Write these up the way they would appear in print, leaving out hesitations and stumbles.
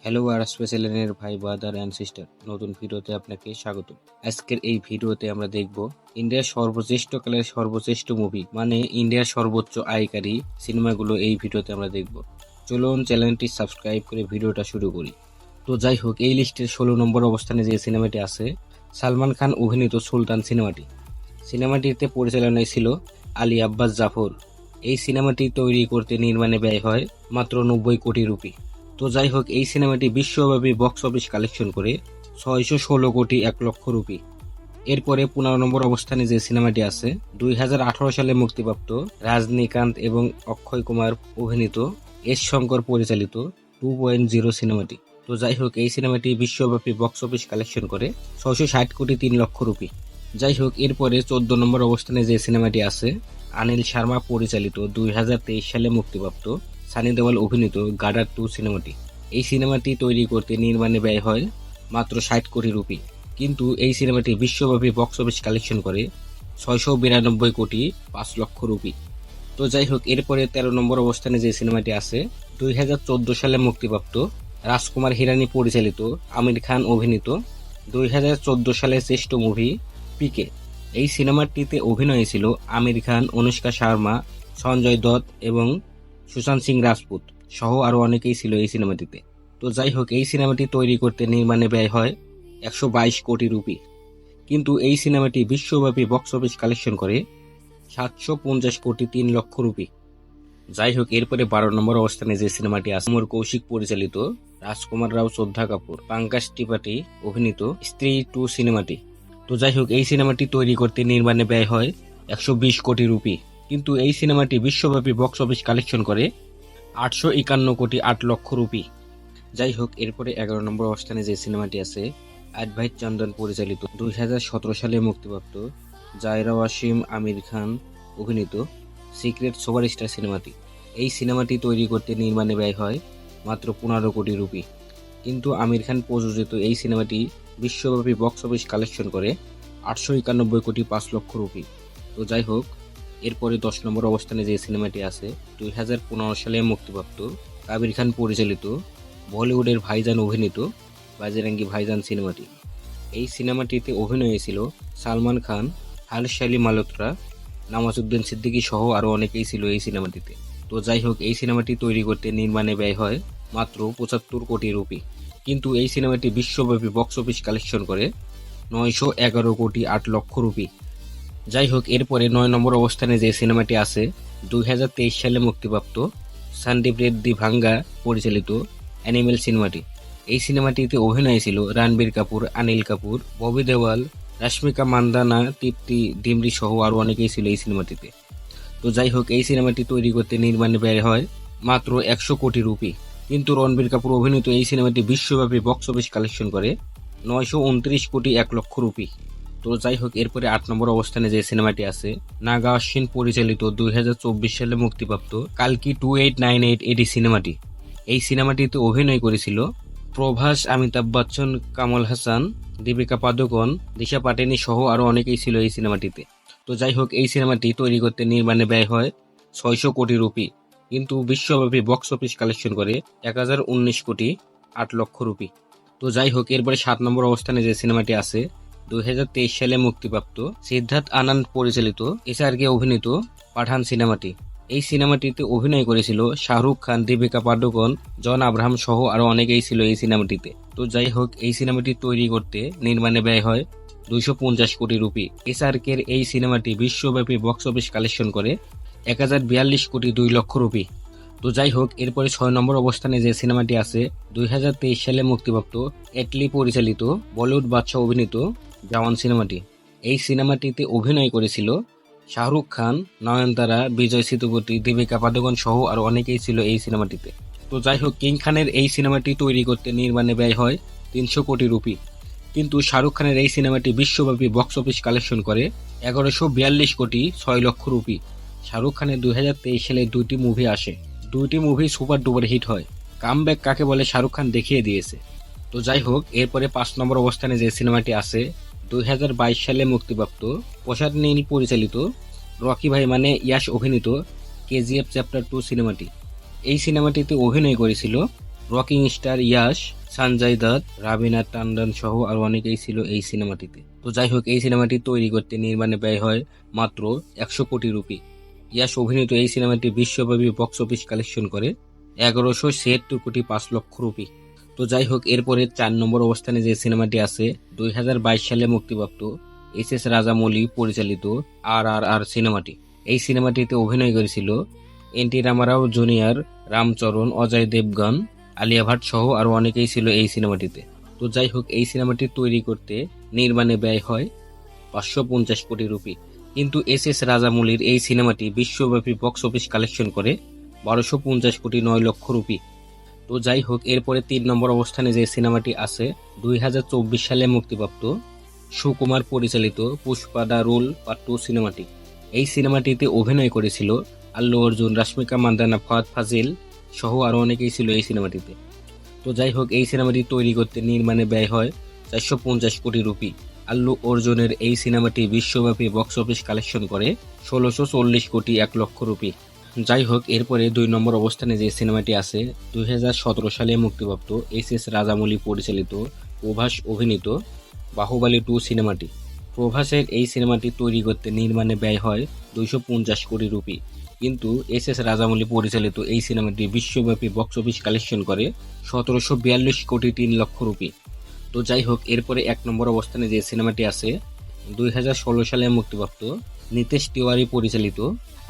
Hello আর স্পেশালের ভাই brother and sister, নতুন ভিডিওতে আপনাকে স্বাগত। আজকের এই ভিডিওতে আমরা দেখব ইন্ডিয়ার সর্বশ্রেষ্ঠ কালের সর্বশ্রেষ্ঠ মুভি, মানে ইন্ডিয়ার সর্বোচ্চ আয়কারী সিনেমাগুলো এই ভিডিওতে আমরা দেখব। চলুন চ্যানেলটি সাবস্ক্রাইব করে ভিডিওটা শুরু করি। তো যাই হোক, এই লিস্টের 16 নম্বর অবস্থানে যে সিনেমাটি আছে সালমান খান অভিনীত সুলতান সিনেমাটিতে পরিচালনায় ছিল আলী আব্বাস জাফর। এই সিনেমাটি তৈরি করতে নির্মাণে ব্যয় হয় মাত্র 90 কোটি রুপি। তো যাই হোক, এই সিনেমাটি বিশ্বব্যাপী বক্স অফিস কালেকশন করে 616 কোটি 1 লক্ষ রুপি। এরপরে 15 নম্বর অবস্থানে যে সিনেমাটি আছে 2018 সালে মুক্তিপ্রাপ্ত রজনীকান্ত এবং অক্ষয় কুমার অভিনীত এস শঙ্কর পরিচালিত 2.0 সিনেমাটি। তো যাই হোক, এই সিনেমাটি বিশ্বব্যাপী বক্স অফিস কালেকশন করে 660 কোটি 3 লক্ষ রুপি। যাই হোক, এরপরে 14 নম্বর অবস্থানে যে সিনেমাটি আছে অনিল শর্মা পরিচালিত 2023 সালে মুক্তিপ্রাপ্ত সানি দেওয়াল অভিনীত গাডার 2 সিনেমাটি। এই সিনেমাটি তৈরি করতে নির্মাণে ব্যয় হয় মাত্র 60 কোটি রুপি, কিন্তু এই সিনেমাটি বিশ্বব্যাপী বক্স অফিস কালেকশন করে 692 কোটি 5 লক্ষ রুপি। তো যাই হোক, এরপরে 13 নম্বর অবস্থানে যে সিনেমাটি আছে 2014 সালে মুক্তিপ্রাপ্ত রাজকুমার হিরানি পরিচালিত আমির খান অভিনীত 2014 সালের শ্রেষ্ঠ মুভি পিকে। এই সিনেমাটিতে অভিনয় ছিল আমির খান, অনুষ্কা শর্মা, সঞ্জয় দত্ত এবং সুশান্ত সিং রাজপুত সহ আরো অনেকেই ছিল এই সিনেমাটিতে। তো যাই হোক, এই সিনেমাটি তৈরি করতে নির্মাণে ব্যয় হয় 122 কোটি রুপি, কিন্তু এই সিনেমাটি বিশ্বব্যাপী বক্স অফিস কালেকশন করে 750 কোটি 3 লক্ষ রুপি। যাই হোক, এরপরে 12 নম্বর অবস্থানে যে সিনেমাটি আছে অমর কৌশিক পরিচালিত রাজকুমার রাও, শ্রদ্ধা কাপুর, পাঙ্কাজ ত্রিপাঠী অভিনীত স্ত্রী 2 সিনেমাটি। তো যাই হোক, এই সিনেমাটি তৈরি করতে নির্মাণে ব্যয় হয় 120 কোটি রুপি, কিন্তু এই সিনেমাটি বিশ্বব্যাপী বক্স অফিস কালেকশন করে 851 কোটি 8 লক্ষ রুপি। যাই হোক, এরপরে 11 নম্বর অবস্থানে যে সিনেমাটি আছে অদ্ভাইত চন্দন পরিচালিত 2017 সালে মুক্তিপ্রাপ্ত জায়রা ওয়াসিম আমির খান অভিনীত সিক্রেট সুপারস্টার সিনেমাটি। এই সিনেমাটি তৈরি করতে নির্মাণে ব্যয় হয় মাত্র 15 কোটি রুপি, কিন্তু আমির খান প্রযোজিত এই সিনেমাটি বিশ্বব্যাপী বক্স অফিস কালেকশন করে 891 কোটি 5 লক্ষ রুপি। তো যাই হোক, এরপরে 10 নম্বর অবস্থানে যে সিনেমাটি আছে 2015 সালে মুক্তিপ্রাপ্ত কাবির খান পরিচালিত বলিউডের ভাইজান অভিনীত বাজরঙ্গি ভাইজান সিনেমাটি। এই সিনেমাটিতে অভিনয়ে ছিল সালমান খান, হার্ষালি মালহোত্রা, নওয়াজুদ্দিন সিদ্দিকী সহ আরও অনেকেই ছিল এই সিনেমাটিতে। তো যাই হোক, এই সিনেমাটি তৈরি করতে নির্মাণে ব্যয় হয় মাত্র 75 কোটি রুপি, কিন্তু এই সিনেমাটি বিশ্বব্যাপী বক্স অফিস কালেকশন করে 911 কোটি 8 লক্ষ রুপি। যাই হোক, এরপরে 9 নম্বর অবস্থানে যে সিনেমাটি আছে 2023 সালে মুক্তিপ্রাপ্ত সন্দীপ রেড্ডি ভাঙ্গা পরিচালিত অ্যানিমেল সিনেমাটি। এই সিনেমাটিতে অভিনয় ছিল রণবীর কাপুর, অনিল কাপুর, ববি দেওয়াল, রশ্মিকা মান্দানা, তৃপ্তি ডিমরি সহ আরও অনেকেই ছিল এই সিনেমাটিতে। তো যাই হোক, এই সিনেমাটি তৈরি করতে নির্মাণে ব্যয় হয় মাত্র 100 কোটি রুপি, কিন্তু রণবীর কাপুর অভিনীত এই সিনেমাটি বিশ্বব্যাপী বক্স অফিস কালেকশন করে 929 কোটি 1 লক্ষ রুপি। তো যাই হোক, এরপরে 8 নম্বর অবস্থানে যে সিনেমাটি আছে নাগা অশ্বিন পরিচালিত 2024 সালে মুক্তিপ্রাপ্ত কালকি 2898 এডি সিনেমাটি। এই সিনেমাটিতে অভিনয় করেছিল প্রভাস, অমিতাভ বচ্চন, কামল হাসান, দীপিকা পাদুকোন, দিশা পাটানি সহ আরো অনেকেই ছিল এই সিনেমাটিতে। তো যাই হোক, এই সিনেমাটি তৈরি করতে নির্মাণে ব্যয় হয় 600 কোটি রুপি, কিন্তু বিশ্বব্যাপী বক্স অফিস কালেকশন করে 1019 কোটি 8 লক্ষ রুপি। তো যাই হোক, এরপরে 7 নম্বর অবস্থানে যে সিনেমাটি আছে 2023 সালে মুক্তিপ্রাপ্ত সিদ্ধার্থ আনন্দ পরিচালিত এসআরকে অভিনীত পাঠান সিনেমাটি। এই সিনেমাটিতে অভিনয় করেছিল শাহরুখ খান, দীপিকা পাডুকোন, জন আব্রাহাম সহ আরো অনেকেই ছিল এই সিনেমাটিতে। তো যাই হোক, এই সিনেমাটি তৈরি করতে নির্মাণে ব্যয় হয় 250 কোটি রুপি। এসআরকের এই সিনেমাটি বিশ্বব্যাপী বক্স অফিস কালেকশন করে 1042 কোটি 2 লক্ষ রুপি। তো যাই হোক, এরপরে 6 নম্বর অবস্থানে যে সিনেমাটি আছে 2023 সালে মুক্তিপ্রাপ্ত এটলি পরিচালিত বলিউড বাদশা অভিনীত জওয়ান সিনেমাটি। এই সিনেমাটিতে অভিনয় করেছিল শাহরুখ খান, নয়নতারা, বিজয় সেতুপতি, দীপিকা পাদুকোন সহ আরো অনেকেই ছিল এই সিনেমাটিতে। তো যাই হোক, কিং খানের এই সিনেমাটি তৈরি করতে নির্মাণে ব্যয় হয় 300 কোটি রুপি, কিন্তু শাহরুখ খানের এই সিনেমাটি বিশ্বব্যাপী বক্স অফিস কালেকশন করে 1142 কোটি 6 লক্ষ রুপি। শাহরুখ খানের 2023 সালে 2টি মুভি আসে, 2টি মুভি সুপার ডুপার হিট হয়। কামব্যাক কাকে বলে শাহরুখ খান দেখিয়ে দিয়েছে। তো যাই হোক, এরপরে 5 নম্বর অবস্থানে যে সিনেমাটি আছে 2022 সালে মুক্তিপ্রাপ্ত প্রসাদ নীল পরিচালিত রকি ভাই মানে ইয়াশ অভিনীত কেজিএফ চ্যাপ্টার 2 সিনেমাটি। এই সিনেমাটিতে অভিনয় করেছিল রকিং স্টার ইয়াশ, সঞ্জয় দত্ত, রাবিনা টান্ডন সহ আর অনেকেই ছিল এই সিনেমাটিতে। তো যাই হোক, এই সিনেমাটি তৈরি করতে নির্মাণে ব্যয় হয় মাত্র 100 কোটি রুপি। ইয়াশ অভিনীত এই সিনেমাটি বিশ্বব্যাপী বক্স অফিস কালেকশন করে 1176 কোটি 5 লক্ষ রুপি। তো যাই হোক, এরপরে 4 নম্বর অবস্থানে যে সিনেমাটি আছে 2022 সালে মুক্তিপ্রাপ্ত এস রাজামৌলি পরিচালিত RRR সিনেমাটি। এই সিনেমাটিতে অভিনয় করেছিল এনটি রামারাও জুনিয়র, রামচরণ, অজয় দেবগন, আলিয়া ভাট সহ আরো অনেকেই ছিল এই সিনেমাটিতে। তো যাই হোক, এই সিনেমাটি তৈরি করতে নির্মাণে ব্যয় হয় 550 কোটি রুপি। কিন্তু এস রাজামৌলির এই সিনেমাটি বিশ্বব্যাপী বক্স অফিস কালেকশন করে 1250 কোটি 9 লক্ষ রুপি। তো যাই হোক, এরপরে 3 নম্বর অবস্থানে যে সিনেমাটি আছে 2024 সালে মুক্তিপ্রাপ্ত সুকুমার পরিচালিত পুষ্পা দ্য রুল পার্ট 2 সিনেমাটি। এই সিনেমাটিতে অভিনয় করেছিল আল্লু অর্জুন, রাশ্মিকা মান্দানা, ফাহাদ ফাজিল সহ আরো অনেকেই ছিল এই সিনেমাটিতে। তো যাই হোক, এই সিনেমাটি তৈরি করতে নির্মাণে ব্যয় হয় 450 কোটি রুপি। আল্লু অর্জুনের এই সিনেমাটি বিশ্বব্যাপী বক্স অফিস কালেকশন করে 1640 কোটি 1 লক্ষ রুপি। যাই হোক, এরপরে 2 নম্বর অবস্থানে যে সিনেমাটি আছে 2017 সালে মুক্তিপ্রাপ্ত এস রাজামৌলি পরিচালিত প্রভাস অভিনীত বাহুবলী 2 সিনেমাটি। প্রভাসের এই সিনেমাটি তৈরি করতে নির্মাণে ব্যয় হয় 250 কোটি রুপি। কিন্তু এস রাজামৌলি পরিচালিত এই সিনেমাটি বিশ্বব্যাপী বক্স অফিস কালেকশন করে 1742 কোটি 3 লক্ষ রুপি। তো যাই হোক, এরপরে 1 নম্বর অবস্থানে যে সিনেমাটি আছে 2016 সালে মুক্তিপ্রাপ্ত নিতেশ তিওয়ারি পরিচালিত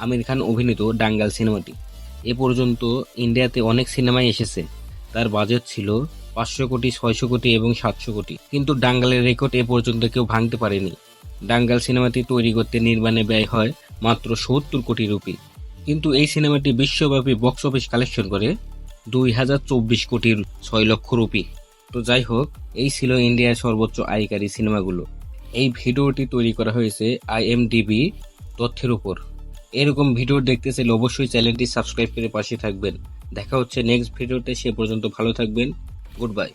আমির খান অভিনীত ডাঙ্গাল সিনেমাটি। এ পর্যন্ত ইন্ডিয়াতে অনেক সিনেমাই এসেছে, তার বাজেট ছিল 500 কোটি, 600 কোটি এবং 700 কোটি, কিন্তু ডাঙ্গালের রেকর্ড এ পর্যন্ত কেউ ভাঙতে পারেনি। ডাঙ্গাল সিনেমাটি তৈরি করতে নির্মাণে ব্যয় হয় মাত্র 70 কোটি রুপি। কিন্তু এই সিনেমাটি বিশ্বব্যাপী বক্স অফিস কালেকশন করে 2024 কোটির 6 লক্ষ রুপি। তো যাই হোক, এই ছিল ইন্ডিয়ার সর্বোচ্চ আয়কারী সিনেমাগুলো। এই ভিডিওটি তৈরি করা হয়েছে IMDb তথ্যের উপর। এরকম ভিডিও দেখতে চাইলে অবশ্যই চ্যানেলটি সাবস্ক্রাইব করে পাশে থাকবেন। দেখা হচ্ছে নেক্সট ভিডিওতে, সে পর্যন্ত ভালো থাকবেন। Good bye.